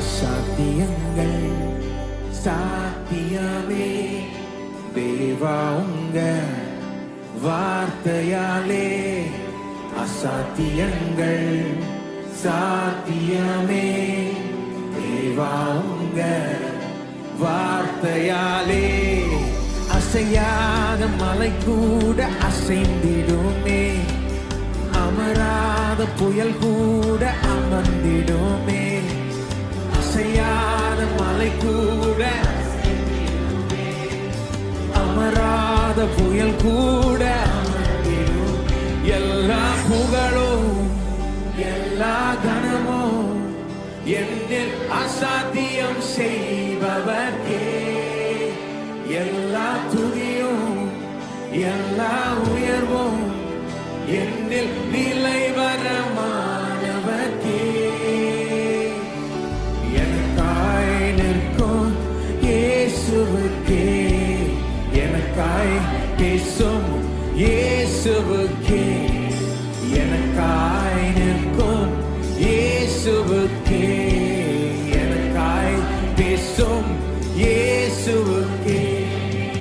அசாத்தியங்கள் சாத்தியமே. தேவா உங்க வார்த்தையாலே அசாத்தியங்கள் சாத்தியமே. தேவா உங்க வார்த்தையாலே அசையாத மலை கூட அசைந்திடுமே. அமராத புயல் கூட அமர்ந்திடுமே. அசையாத மலை கூட அமராத புயல் கூட அமர்ந்திடும். எல்லா புகழும் எல்லா கனமும் என்னில் அசாத்தியம் செய்பவர்க்கே. எல்லா துதியும் எல்லா உயர்வும் என்னில் நிலைவரமானவர்க்கே. எனக்காய் நிற்கும் இயேசுவுக்கே, எனக்காய் பேசும் இயேசுவுக்கே, எனக்காய் நிற்கும் இயேசுவுக்கே, எனக்காய் பேசும் இயேசுவுக்கே.